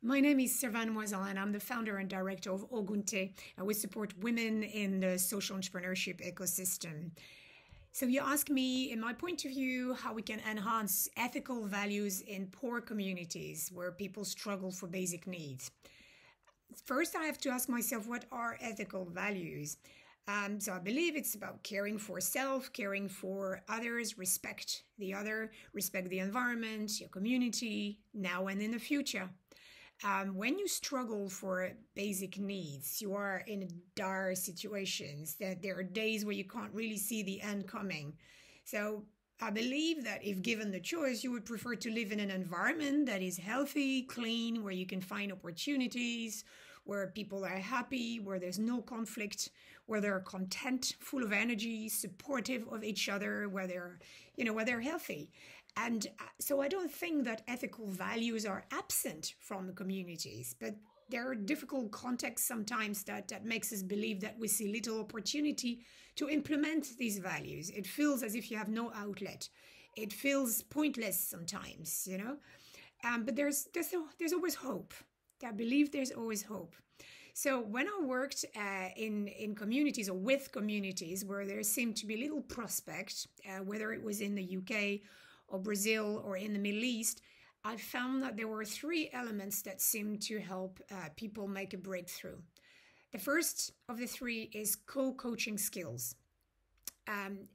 My name is Servane Moisel, and I'm the founder and director of Ogunte. We support women in the social entrepreneurship ecosystem. So you ask me, in my point of view, how we can enhance ethical values in poor communities where people struggle for basic needs. First, I have to ask myself, what are ethical values? So I believe it's about caring for self, caring for others, respect the other, respect the environment, your community, now and in the future. When you struggle for basic needs, you are in dire situations that there are days where you can't really see the end coming. So I believe that if given the choice, you would prefer to live in an environment that is healthy, clean, where you can find opportunities, where people are happy, where there's no conflict, where they're content, full of energy, supportive of each other, where they're healthy. And so I don't think that ethical values are absent from the communities, but there are difficult contexts sometimes that makes us believe that we see little opportunity to implement these values. It feels as if you have no outlet. It feels pointless sometimes. But there's always hope. I believe there's always hope. So when I worked in communities or with communities where there seemed to be little prospect, whether it was in the UK or Brazil or in the Middle East, I found that there were three elements that seemed to help people make a breakthrough. The first of the three is co-coaching skills.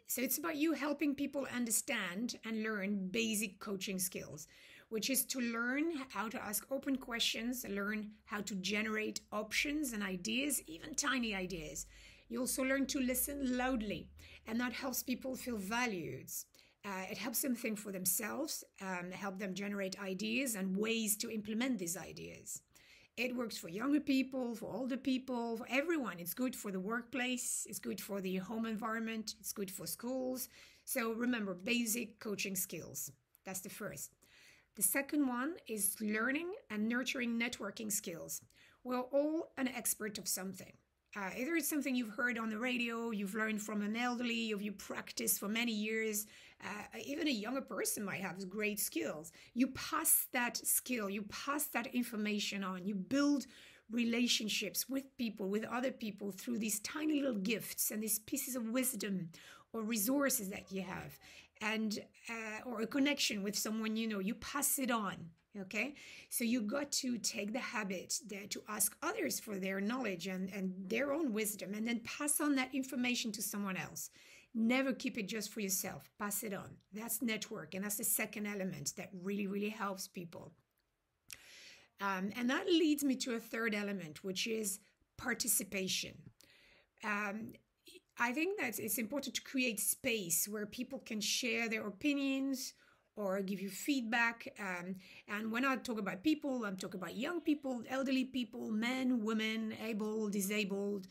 So it's about you helping people understand and learn basic coaching skills, which is to learn how to ask open questions, learn how to generate options and ideas, even tiny ideas. You also learn to listen loudly, and that helps people feel valued. It helps them think for themselves, help them generate ideas and ways to implement these ideas. It works for younger people, for older people, for everyone. It's good for the workplace. It's good for the home environment. It's good for schools. So remember, basic coaching skills. That's the first. The second one is learning and nurturing networking skills. We're all an expert of something. Either it's something you've heard on the radio, you've learned from an elderly, or you practiced for many years. Even a younger person might have great skills. You pass that skill, you pass that information on, you build relationships with people, with other people through these tiny little gifts and these pieces of wisdom or resources that you have, and or a connection with someone you pass it on. Okay, so you got to take the habit there to ask others for their knowledge and their own wisdom, and then pass on that information to someone else. Never keep it just for yourself. Pass it on. That's network, and that's the second element that really, really helps people. And that leads me to a third element, which is participation. I think that it's important to create space where people can share their opinions or give you feedback. And when I talk about people, I'm talking about young people, elderly people, men, women, able, disabled,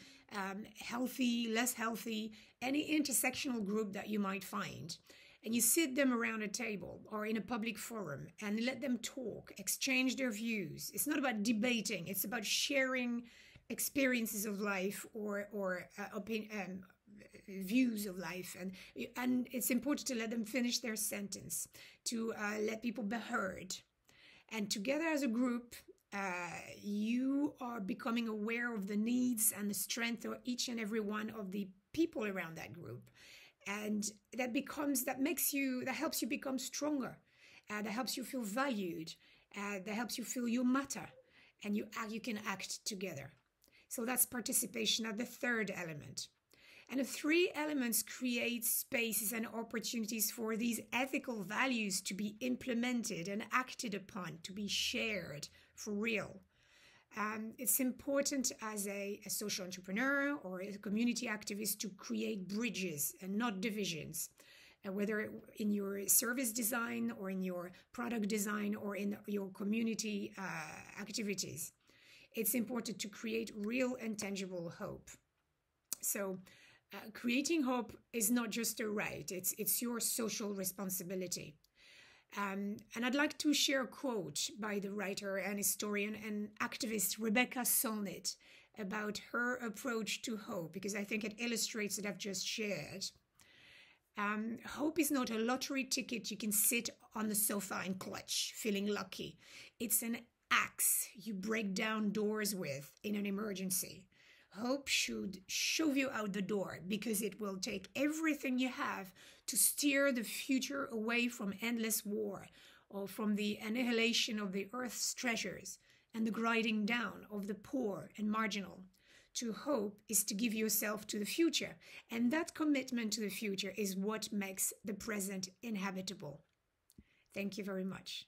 healthy, less healthy, any intersectional group that you might find. And you sit them around a table or in a public forum and let them talk, exchange their views. It's not about debating. It's about sharing experiences of life or views of life, and it's important to let them finish their sentence, to let people be heard, and together as a group you are becoming aware of the needs and the strength of each and every one of the people around that group, and that helps you become stronger, that helps you feel valued, that helps you feel you matter, and you can act together. So that's participation at the third element. And the three elements create spaces and opportunities for these ethical values to be implemented and acted upon, to be shared for real. It's important as a social entrepreneur or a community activist to create bridges and not divisions, whether in your service design or in your product design or in your community activities. It's important to create real and tangible hope. So creating hope is not just a right, it's your social responsibility. And I'd like to share a quote by the writer and historian and activist Rebecca Solnit about her approach to hope, because I think it illustrates what I've just shared. Hope is not a lottery ticket you can sit on the sofa and clutch, feeling lucky. It's an axe you break down doors with in an emergency. Hope should shove you out the door because it will take everything you have to steer the future away from endless war or from the annihilation of the earth's treasures and the grinding down of the poor and marginal. To hope is to give yourself to the future, and that commitment to the future is what makes the present inhabitable. Thank you very much.